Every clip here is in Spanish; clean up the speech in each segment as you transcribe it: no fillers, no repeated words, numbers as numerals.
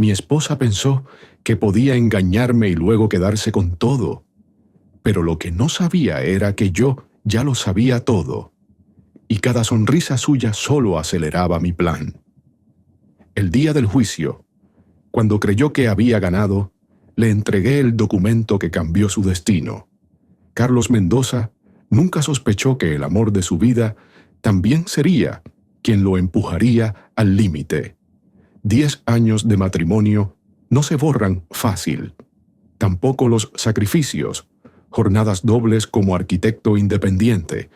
Mi esposa pensó que podía engañarme y luego quedarse con todo. Pero lo que no sabía era que yo ya lo sabía todo. Y cada sonrisa suya solo aceleraba mi plan. El día del juicio, cuando creyó que había ganado, le entregué el documento que cambió su destino. Carlos Mendoza nunca sospechó que el amor de su vida también sería quien lo empujaría al límite. 10 años de matrimonio no se borran fácil. Tampoco los sacrificios, jornadas dobles como arquitecto independiente,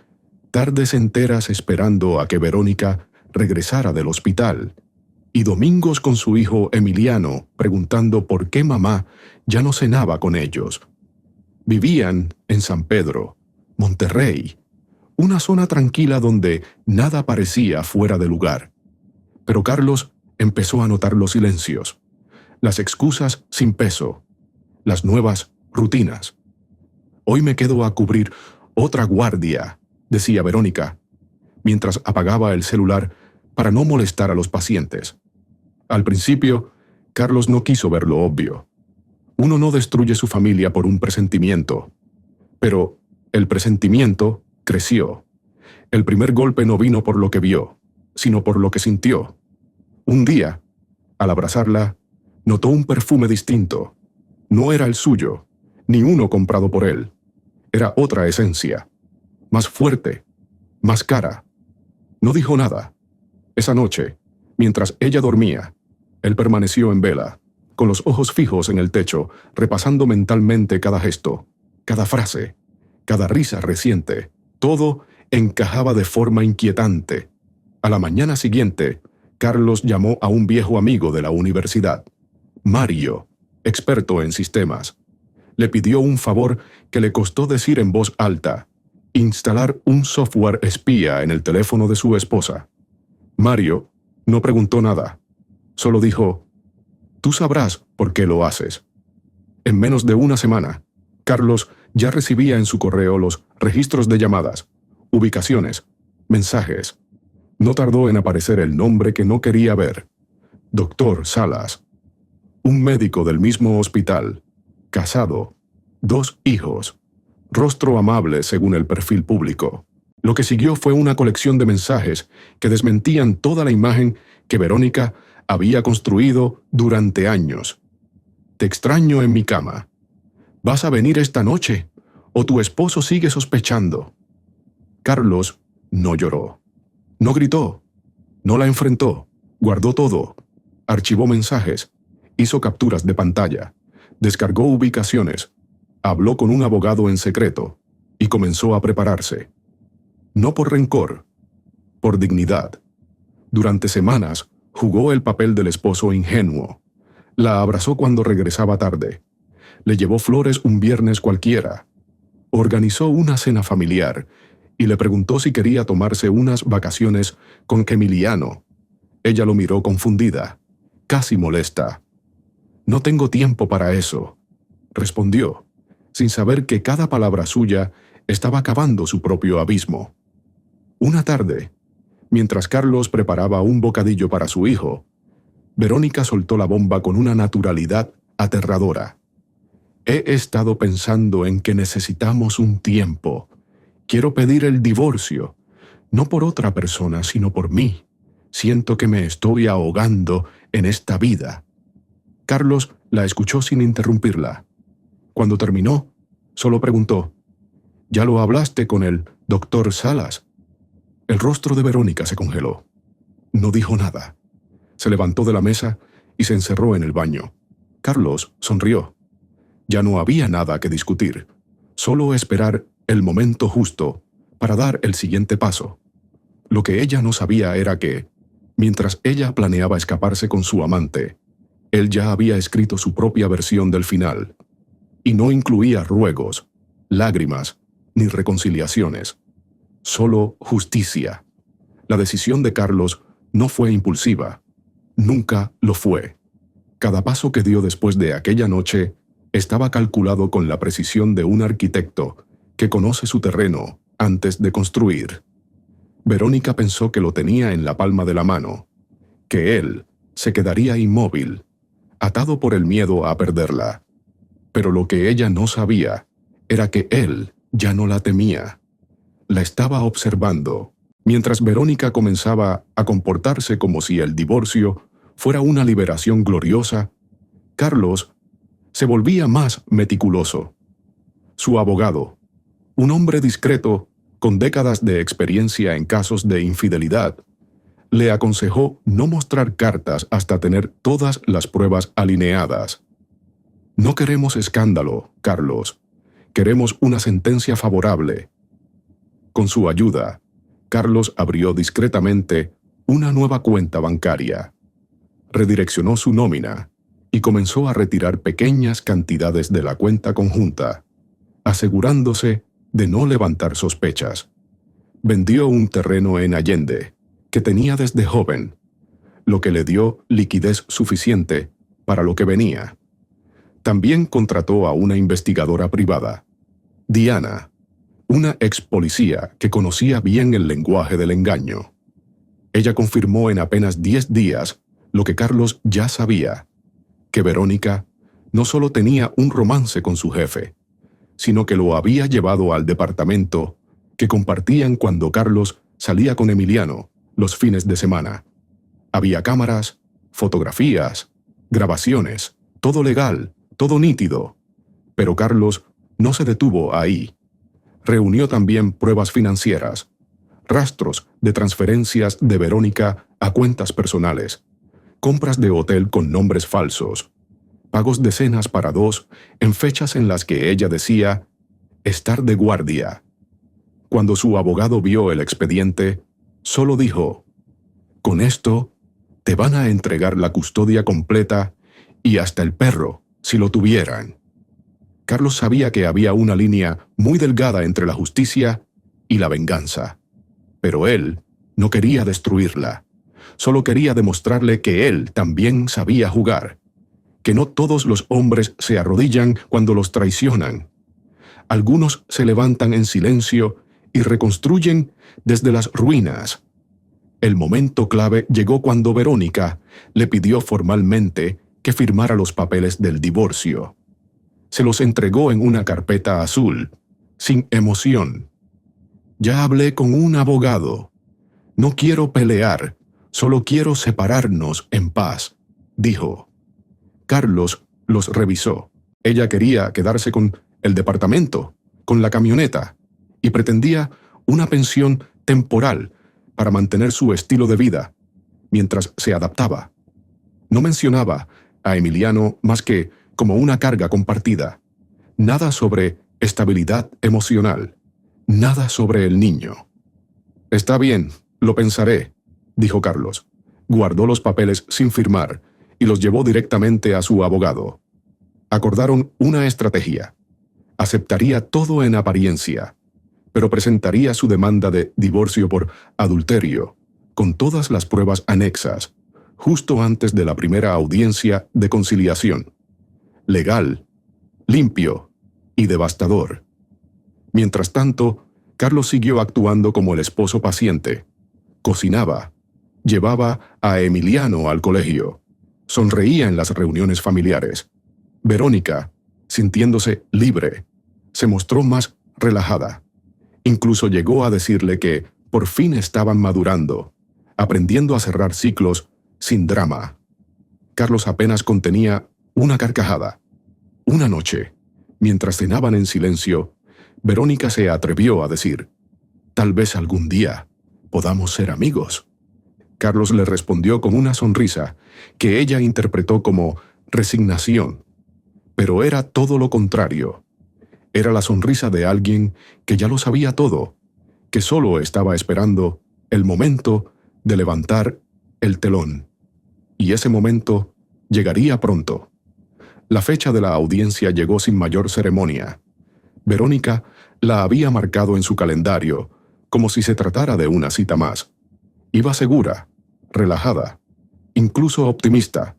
tardes enteras esperando a que Verónica regresara del hospital, y domingos con su hijo Emiliano preguntando por qué mamá ya no cenaba con ellos. Vivían en San Pedro, Monterrey, una zona tranquila donde nada parecía fuera de lugar. Pero Carlos empezó a notar los silencios, las excusas sin peso, las nuevas rutinas. Hoy me quedo a cubrir otra guardia, decía Verónica, mientras apagaba el celular para no molestar a los pacientes. Al principio, Carlos no quiso ver lo obvio. Uno no destruye su familia por un presentimiento. Pero el presentimiento creció. El primer golpe no vino por lo que vio, sino por lo que sintió. Un día, al abrazarla, notó un perfume distinto. No era el suyo, ni uno comprado por él. Era otra esencia, más fuerte, más cara. No dijo nada. Esa noche, mientras ella dormía, él permaneció en vela, con los ojos fijos en el techo, repasando mentalmente cada gesto, cada frase, cada risa reciente. Todo encajaba de forma inquietante. A la mañana siguiente, Carlos llamó a un viejo amigo de la universidad, Mario, experto en sistemas. Le pidió un favor que le costó decir en voz alta: instalar un software espía en el teléfono de su esposa. Mario no preguntó nada, solo dijo: «Tú sabrás por qué lo haces». En menos de una semana, Carlos ya recibía en su correo los registros de llamadas, ubicaciones, mensajes. No tardó en aparecer el nombre que no quería ver: Dr. Salas. Un médico del mismo hospital, casado, 2 hijos, rostro amable según el perfil público. Lo que siguió fue una colección de mensajes que desmentían toda la imagen que Verónica había construido durante años. «Te extraño en mi cama. ¿Vas a venir esta noche? ¿O tu esposo sigue sospechando?» Carlos no lloró, no gritó, no la enfrentó, guardó todo, archivó mensajes, hizo capturas de pantalla, descargó ubicaciones, habló con un abogado en secreto y comenzó a prepararse. No por rencor, por dignidad. Durante semanas jugó el papel del esposo ingenuo. La abrazó cuando regresaba tarde. Le llevó flores un viernes cualquiera. Organizó una cena familiar y le preguntó si quería tomarse unas vacaciones con Emiliano. Ella lo miró confundida, casi molesta. «No tengo tiempo para eso», respondió, sin saber que cada palabra suya estaba cavando su propio abismo. Una tarde, mientras Carlos preparaba un bocadillo para su hijo, Verónica soltó la bomba con una naturalidad aterradora. «He estado pensando en que necesitamos un tiempo. Quiero pedir el divorcio, no por otra persona, sino por mí. Siento que me estoy ahogando en esta vida». Carlos la escuchó sin interrumpirla. Cuando terminó, solo preguntó: «¿Ya lo hablaste con el Dr. Salas?» El rostro de Verónica se congeló. No dijo nada. Se levantó de la mesa y se encerró en el baño. Carlos sonrió. Ya no había nada que discutir, solo esperar el momento justo para dar el siguiente paso. Lo que ella no sabía era que, mientras ella planeaba escaparse con su amante, él ya había escrito su propia versión del final, y no incluía ruegos, lágrimas, ni reconciliaciones. Solo justicia. La decisión de Carlos no fue impulsiva. Nunca lo fue. Cada paso que dio después de aquella noche estaba calculado con la precisión de un arquitecto que conoce su terreno antes de construir. Verónica pensó que lo tenía en la palma de la mano, que él se quedaría inmóvil, atado por el miedo a perderla. Pero lo que ella no sabía era que él ya no la temía. La estaba observando, mientras Verónica comenzaba a comportarse como si el divorcio fuera una liberación gloriosa. Carlos se volvía más meticuloso. Su abogado, un hombre discreto con décadas de experiencia en casos de infidelidad, le aconsejó no mostrar cartas hasta tener todas las pruebas alineadas. No queremos escándalo, Carlos. Queremos una sentencia favorable. Con su ayuda, Carlos abrió discretamente una nueva cuenta bancaria, redireccionó su nómina y comenzó a retirar pequeñas cantidades de la cuenta conjunta, asegurándose de no levantar sospechas. Vendió un terreno en Allende, que tenía desde joven, lo que le dio liquidez suficiente para lo que venía. También contrató a una investigadora privada, Diana, una ex policía que conocía bien el lenguaje del engaño. Ella confirmó en apenas 10 días lo que Carlos ya sabía, que Verónica no solo tenía un romance con su jefe, sino que lo había llevado al departamento que compartían cuando Carlos salía con Emiliano los fines de semana. Había cámaras, fotografías, grabaciones, todo legal, todo nítido. Pero Carlos no se detuvo ahí. Reunió también pruebas financieras, rastros de transferencias de Verónica a cuentas personales, compras de hotel con nombres falsos, pagos de cenas para dos en fechas en las que ella decía estar de guardia. Cuando su abogado vio el expediente, solo dijo: «Con esto, te van a entregar la custodia completa y hasta el perro, si lo tuvieran». Carlos sabía que había una línea muy delgada entre la justicia y la venganza, pero él no quería destruirla. Solo quería demostrarle que él también sabía jugar, que no todos los hombres se arrodillan cuando los traicionan. Algunos se levantan en silencio y reconstruyen desde las ruinas. El momento clave llegó cuando Verónica le pidió formalmente que firmara los papeles del divorcio. Se los entregó en una carpeta azul, sin emoción. «Ya hablé con un abogado. No quiero pelear, solo quiero separarnos en paz», dijo. Carlos los revisó. Ella quería quedarse con el departamento, con la camioneta, y pretendía una pensión temporal para mantener su estilo de vida, mientras se adaptaba. No mencionaba a Emiliano más que como una carga compartida. Nada sobre estabilidad emocional, nada sobre el niño. «Está bien, lo pensaré», dijo Carlos. Guardó los papeles sin firmar y los llevó directamente a su abogado. Acordaron una estrategia. Aceptaría todo en apariencia, pero presentaría su demanda de divorcio por adulterio, con todas las pruebas anexas, justo antes de la primera audiencia de conciliación. Legal, limpio y devastador. Mientras tanto, Carlos siguió actuando como el esposo paciente. Cocinaba, llevaba a Emiliano al colegio, sonreía en las reuniones familiares. Verónica, sintiéndose libre, se mostró más relajada. Incluso llegó a decirle que por fin estaban madurando, aprendiendo a cerrar ciclos sin drama. Carlos apenas contenía una carcajada. Una noche, mientras cenaban en silencio, Verónica se atrevió a decir: «Tal vez algún día podamos ser amigos». Carlos le respondió con una sonrisa que ella interpretó como resignación, pero era todo lo contrario. Era la sonrisa de alguien que ya lo sabía todo, que solo estaba esperando el momento de levantar el telón. Y ese momento llegaría pronto. La fecha de la audiencia llegó sin mayor ceremonia. Verónica la había marcado en su calendario, como si se tratara de una cita más. Iba segura, relajada, incluso optimista.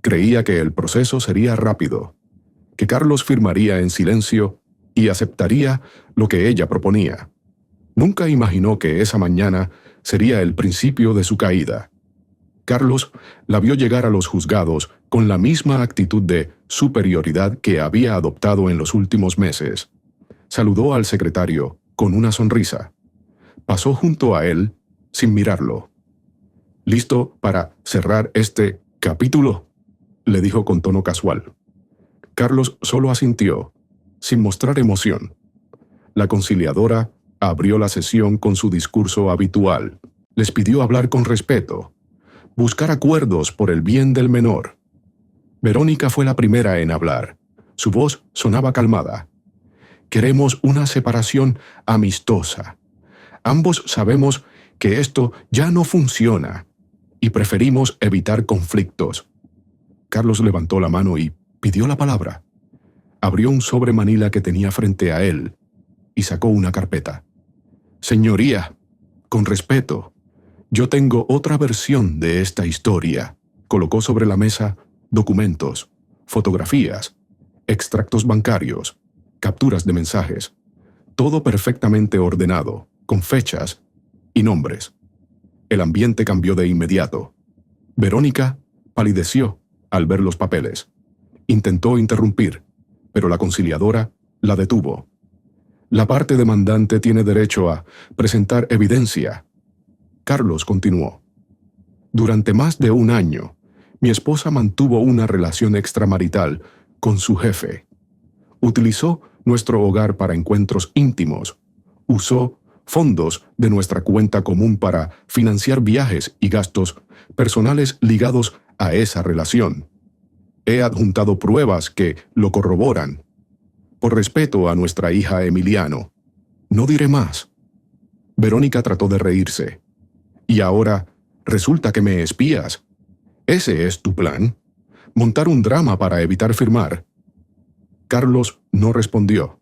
Creía que el proceso sería rápido, que Carlos firmaría en silencio y aceptaría lo que ella proponía. Nunca imaginó que esa mañana sería el principio de su caída. Carlos la vio llegar a los juzgados con la misma actitud de superioridad que había adoptado en los últimos meses. Saludó al secretario con una sonrisa. Pasó junto a él sin mirarlo. «¿Listo para cerrar este capítulo?», le dijo con tono casual. Carlos solo asintió, sin mostrar emoción. La conciliadora abrió la sesión con su discurso habitual. Les pidió hablar con respeto, buscar acuerdos por el bien del menor. Verónica fue la primera en hablar. Su voz sonaba calmada. «Queremos una separación amistosa. Ambos sabemos que esto ya no funciona y preferimos evitar conflictos». Carlos levantó la mano y pidió la palabra. Abrió un sobre manila que tenía frente a él y sacó una carpeta. «Señoría, con respeto, yo tengo otra versión de esta historia». Colocó sobre la mesa documentos, fotografías, extractos bancarios, capturas de mensajes, todo perfectamente ordenado, con fechas y nombres. El ambiente cambió de inmediato. Verónica palideció al ver los papeles. Intentó interrumpir, pero la conciliadora la detuvo. «La parte demandante tiene derecho a presentar evidencia». Carlos continuó. «Durante más de un año, mi esposa mantuvo una relación extramarital con su jefe. Utilizó nuestro hogar para encuentros íntimos. Usó fondos de nuestra cuenta común para financiar viajes y gastos personales ligados a esa relación. He adjuntado pruebas que lo corroboran. Por respeto a nuestra hija Emiliano, no diré más». Verónica trató de reírse. «Y ahora resulta que me espías. ¿Ese es tu plan? ¿Montar un drama para evitar firmar?». Carlos no respondió.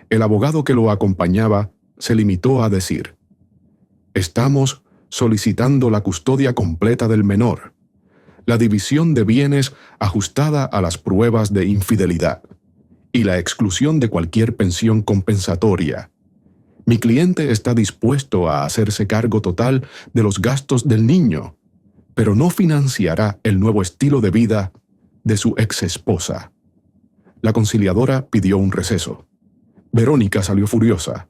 El abogado que lo acompañaba se limitó a decir: «Estamos solicitando la custodia completa del menor, la división de bienes ajustada a las pruebas de infidelidad y la exclusión de cualquier pensión compensatoria. Mi cliente está dispuesto a hacerse cargo total de los gastos del niño, pero no financiará el nuevo estilo de vida de su exesposa». La conciliadora pidió un receso. Verónica salió furiosa.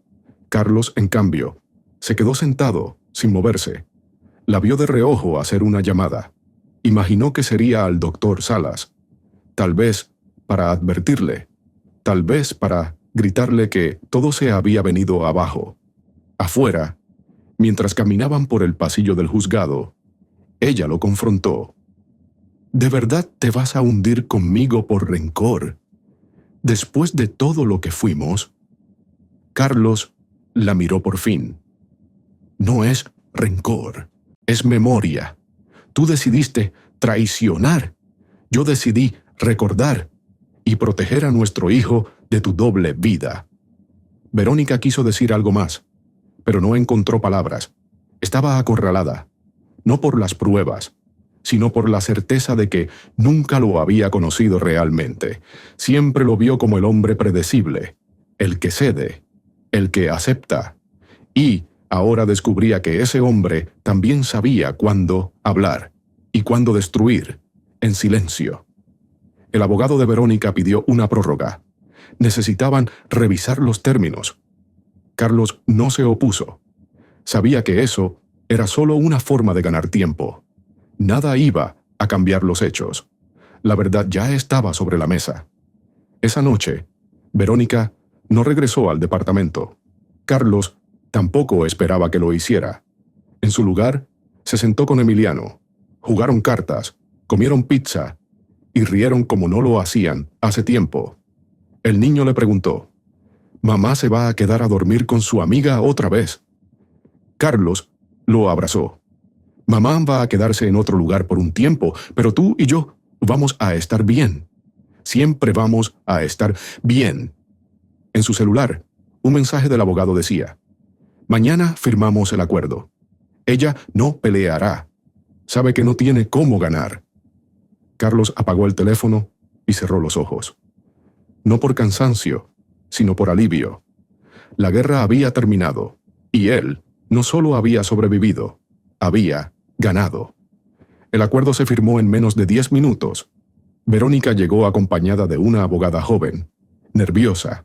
Carlos, en cambio, se quedó sentado, sin moverse. La vio de reojo hacer una llamada. Imaginó que sería al doctor Salas. Tal vez para advertirle, tal vez para gritarle que todo se había venido abajo. Afuera, mientras caminaban por el pasillo del juzgado, ella lo confrontó. «¿De verdad te vas a hundir conmigo por rencor? Después de todo lo que fuimos». Carlos la miró por fin. «No es rencor, es memoria. Tú decidiste traicionar. Yo decidí recordar y proteger a nuestro hijo de tu doble vida». Verónica quiso decir algo más, pero no encontró palabras. Estaba acorralada, no por las pruebas, sino por la certeza de que nunca lo había conocido realmente. Siempre lo vio como el hombre predecible, el que cede, el que acepta. Y ahora descubría que ese hombre también sabía cuándo hablar y cuándo destruir, en silencio. El abogado de Verónica pidió una prórroga. Necesitaban revisar los términos. Carlos no se opuso. Sabía que eso era solo una forma de ganar tiempo. Nada iba a cambiar los hechos. La verdad ya estaba sobre la mesa. Esa noche, Verónica no regresó al departamento. Carlos tampoco esperaba que lo hiciera. En su lugar, se sentó con Emiliano. Jugaron cartas, comieron pizza y rieron como no lo hacían hace tiempo. El niño le preguntó: «¿Mamá se va a quedar a dormir con su amiga otra vez?». Carlos lo abrazó. «Mamá va a quedarse en otro lugar por un tiempo, pero tú y yo vamos a estar bien. Siempre vamos a estar bien». En su celular, un mensaje del abogado decía: «Mañana firmamos el acuerdo. Ella no peleará. Sabe que no tiene cómo ganar». Carlos apagó el teléfono y cerró los ojos. No por cansancio, sino por alivio. La guerra había terminado, y él no solo había sobrevivido, había ganado. El acuerdo se firmó en menos de 10 minutos. Verónica llegó acompañada de una abogada joven, nerviosa,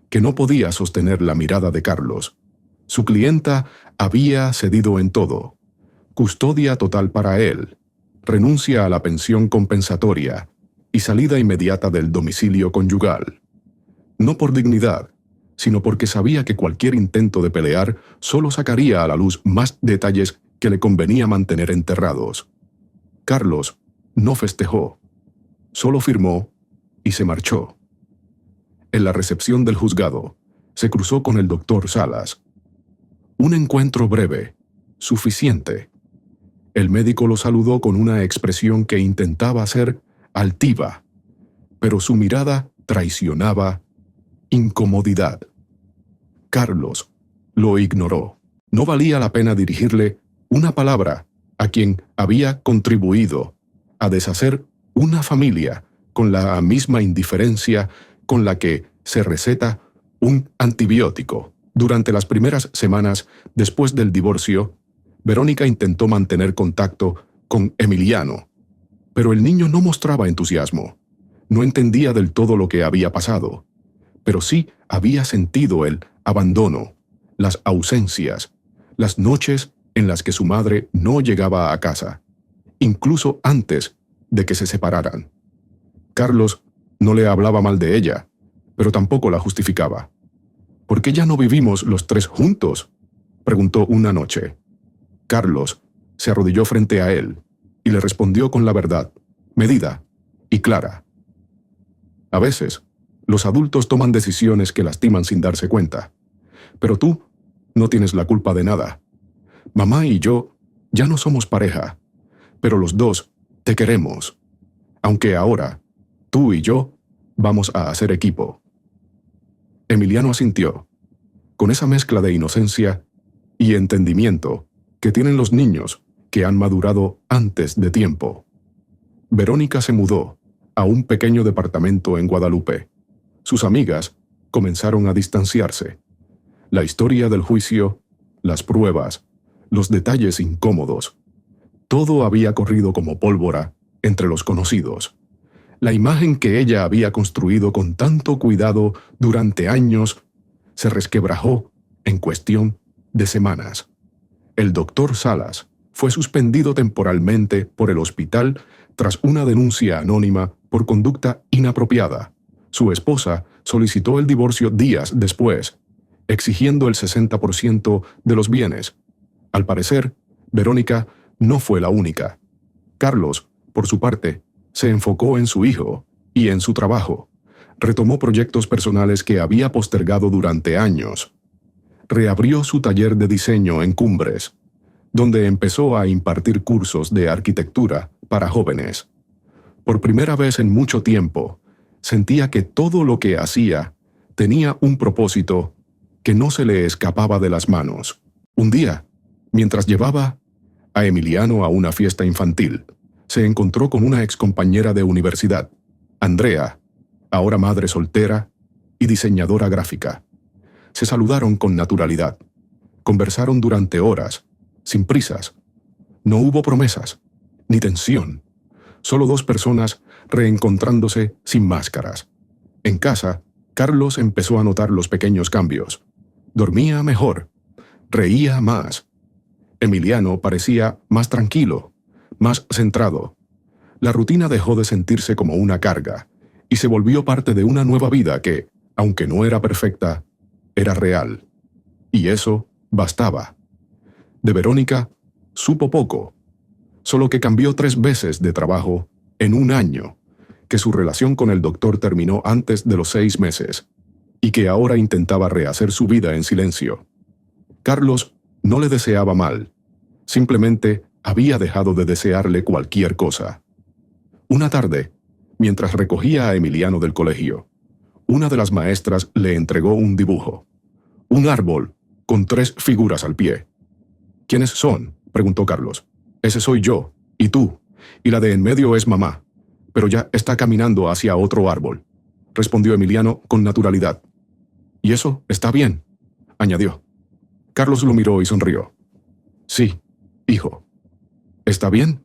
que no podía sostener la mirada de Carlos. Su clienta había cedido en todo: custodia total para él, renuncia a la pensión compensatoria y salida inmediata del domicilio conyugal. No por dignidad, sino porque sabía que cualquier intento de pelear solo sacaría a la luz más detalles que le convenía mantener enterrados. Carlos no festejó, solo firmó y se marchó. En la recepción del juzgado, se cruzó con el doctor Salas. Un encuentro breve, suficiente. El médico lo saludó con una expresión que intentaba ser altiva, pero su mirada traicionaba incomodidad. Carlos lo ignoró. No valía la pena dirigirle una palabra a quien había contribuido a deshacer una familia con la misma indiferencia con la que se receta un antibiótico. Durante las primeras semanas después del divorcio, Verónica intentó mantener contacto con Emiliano, pero el niño no mostraba entusiasmo. No entendía del todo lo que había pasado, pero sí había sentido el abandono, las ausencias, las noches en las que su madre no llegaba a casa, incluso antes de que se separaran. Carlos no le hablaba mal de ella, pero tampoco la justificaba. ¿Por qué ya no vivimos los tres juntos?, preguntó una noche. Carlos se arrodilló frente a él y le respondió con la verdad, medida y clara. A veces, los adultos toman decisiones que lastiman sin darse cuenta. Pero tú no tienes la culpa de nada. Mamá y yo ya no somos pareja, pero los dos te queremos. Aunque ahora, tú y yo vamos a hacer equipo. Emiliano asintió, con esa mezcla de inocencia y entendimiento que tienen los niños que han madurado antes de tiempo. Verónica se mudó a un pequeño departamento en Guadalupe. Sus amigas comenzaron a distanciarse. La historia del juicio, las pruebas, los detalles incómodos, todo había corrido como pólvora entre los conocidos. La imagen que ella había construido con tanto cuidado durante años se resquebrajó en cuestión de semanas. El doctor Salas fue suspendido temporalmente por el hospital tras una denuncia anónima por conducta inapropiada. Su esposa solicitó el divorcio días después, exigiendo el 60% de los bienes. Al parecer, Verónica no fue la única. Carlos, por su parte, se enfocó en su hijo y en su trabajo. Retomó proyectos personales que había postergado durante años. Reabrió su taller de diseño en Cumbres, donde empezó a impartir cursos de arquitectura para jóvenes. Por primera vez en mucho tiempo, sentía que todo lo que hacía tenía un propósito que no se le escapaba de las manos. Un día, mientras llevaba a Emiliano a una fiesta infantil, se encontró con una excompañera de universidad, Andrea, ahora madre soltera y diseñadora gráfica. Se saludaron con naturalidad. Conversaron durante horas, sin prisas. No hubo promesas, ni tensión. Solo dos personas reencontrándose sin máscaras. En casa, Carlos empezó a notar los pequeños cambios. Dormía mejor, reía más. Emiliano parecía más tranquilo, más centrado. La rutina dejó de sentirse como una carga y se volvió parte de una nueva vida que, aunque no era perfecta, era real. Y eso bastaba. De Verónica supo poco, solo que cambió 3 veces de trabajo en un año, que su relación con el doctor terminó antes de los 6 meses, y que ahora intentaba rehacer su vida en silencio. Carlos no le deseaba mal, simplemente había dejado de desearle cualquier cosa. Una tarde, mientras recogía a Emiliano del colegio, una de las maestras le entregó un dibujo. Un árbol con 3 figuras al pie. ¿Quiénes son?, preguntó Carlos. Ese soy yo, y tú, y la de en medio es mamá, pero ya está caminando hacia otro árbol, respondió Emiliano con naturalidad. Y eso está bien, añadió. Carlos lo miró y sonrió. Sí, hijo. ¿Está bien?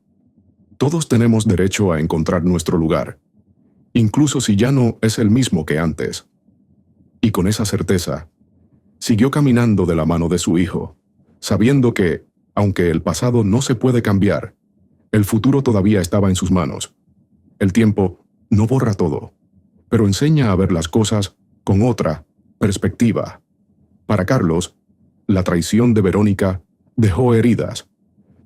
Todos tenemos derecho a encontrar nuestro lugar, incluso si ya no es el mismo que antes. Y con esa certeza, siguió caminando de la mano de su hijo, sabiendo que, aunque el pasado no se puede cambiar, el futuro todavía estaba en sus manos. El tiempo no borra todo, pero enseña a ver las cosas con otra perspectiva. Para Carlos, la traición de Verónica dejó heridas,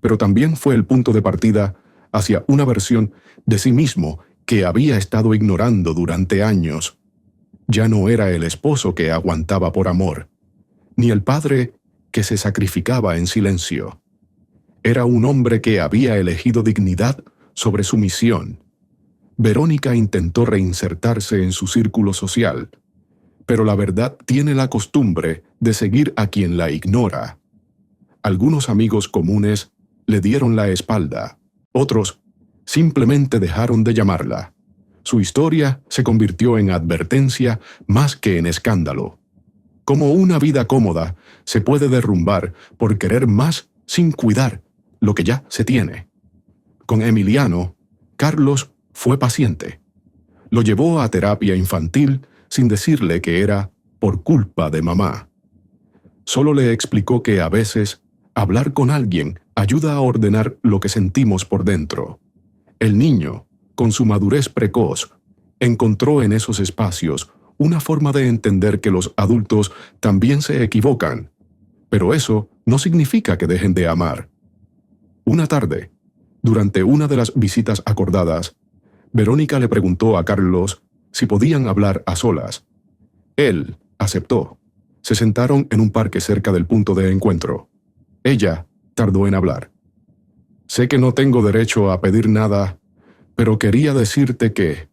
pero también fue el punto de partida hacia una versión de sí mismo que había estado ignorando durante años. Ya no era el esposo que aguantaba por amor, ni el padre que se sacrificaba en silencio. Era un hombre que había elegido dignidad sobre sumisión. Verónica intentó reinsertarse en su círculo social, pero la verdad tiene la costumbre de seguir a quien la ignora. Algunos amigos comunes le dieron la espalda, otros simplemente dejaron de llamarla. Su historia se convirtió en advertencia más que en escándalo. Como una vida cómoda se puede derrumbar por querer más sin cuidar lo que ya se tiene. Con Emiliano, Carlos fue paciente. Lo llevó a terapia infantil sin decirle que era por culpa de mamá. Solo le explicó que a veces hablar con alguien ayuda a ordenar lo que sentimos por dentro. El niño, con su madurez precoz, encontró en esos espacios una forma de entender que los adultos también se equivocan, pero eso no significa que dejen de amar. Una tarde, durante una de las visitas acordadas, Verónica le preguntó a Carlos si podían hablar a solas. Él aceptó. Se sentaron en un parque cerca del punto de encuentro. Ella tardó en hablar. Sé que no tengo derecho a pedir nada, pero quería decirte que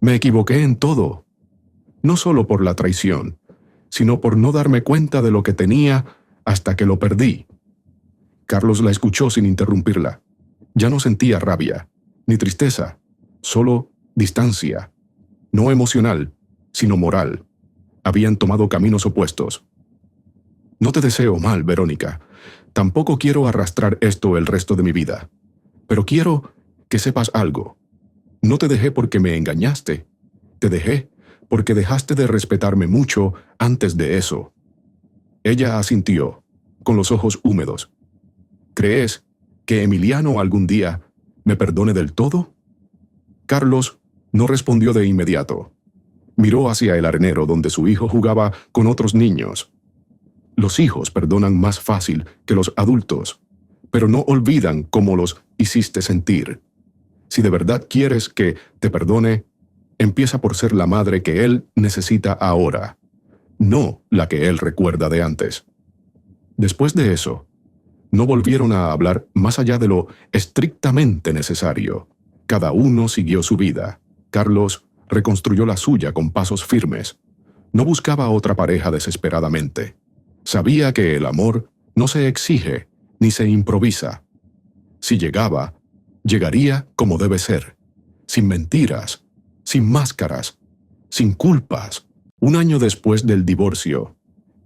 me equivoqué en todo. No solo por la traición, sino por no darme cuenta de lo que tenía hasta que lo perdí. Carlos la escuchó sin interrumpirla. Ya no sentía rabia, ni tristeza, solo distancia. No emocional, sino moral. Habían tomado caminos opuestos. No te deseo mal, Verónica. Tampoco quiero arrastrar esto el resto de mi vida. Pero quiero que sepas algo. No te dejé porque me engañaste. Te dejé porque dejaste de respetarme mucho antes de eso. Ella asintió, con los ojos húmedos. ¿Crees que Emiliano algún día me perdone del todo? Carlos no respondió de inmediato. Miró hacia el arenero donde su hijo jugaba con otros niños. Los hijos perdonan más fácil que los adultos, pero no olvidan cómo los hiciste sentir. Si de verdad quieres que te perdone, empieza por ser la madre que él necesita ahora, no la que él recuerda de antes. Después de eso, no volvieron a hablar más allá de lo estrictamente necesario. Cada uno siguió su vida. Carlos reconstruyó la suya con pasos firmes. No buscaba otra pareja desesperadamente. Sabía que el amor no se exige ni se improvisa. Si llegaba, llegaría como debe ser, sin mentiras, sin máscaras, sin culpas. Un año después del divorcio,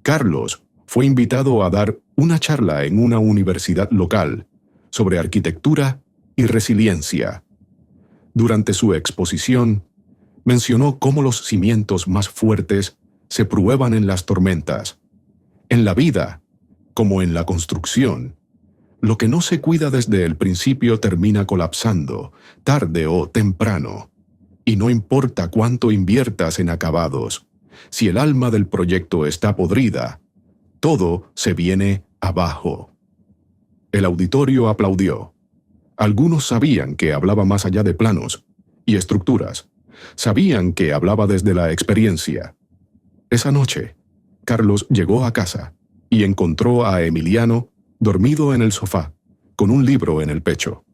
Carlos fue invitado a dar una charla en una universidad local sobre arquitectura y resiliencia. Durante su exposición, mencionó cómo los cimientos más fuertes se prueban en las tormentas. En la vida, como en la construcción, lo que no se cuida desde el principio termina colapsando, tarde o temprano. Y no importa cuánto inviertas en acabados, si el alma del proyecto está podrida, todo se viene abajo. El auditorio aplaudió. Algunos sabían que hablaba más allá de planos y estructuras. Sabían que hablaba desde la experiencia. Esa noche, Carlos llegó a casa y encontró a Emiliano dormido en el sofá, con un libro en el pecho.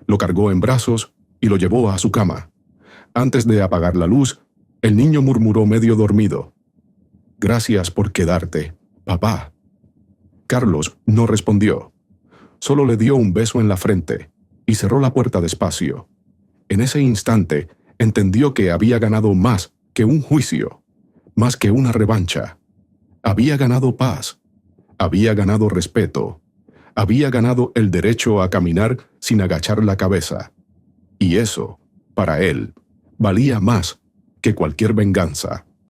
Lo cargó en brazos y lo llevó a su cama. Antes de apagar la luz, el niño murmuró medio dormido: «Gracias por quedarte, papá». Carlos no respondió. Solo le dio un beso en la frente y cerró la puerta despacio. En ese instante, entendió que había ganado más que un juicio, más que una revancha. Había ganado paz, había ganado respeto, había ganado el derecho a caminar sin agachar la cabeza. Y eso, para él, valía más que cualquier venganza.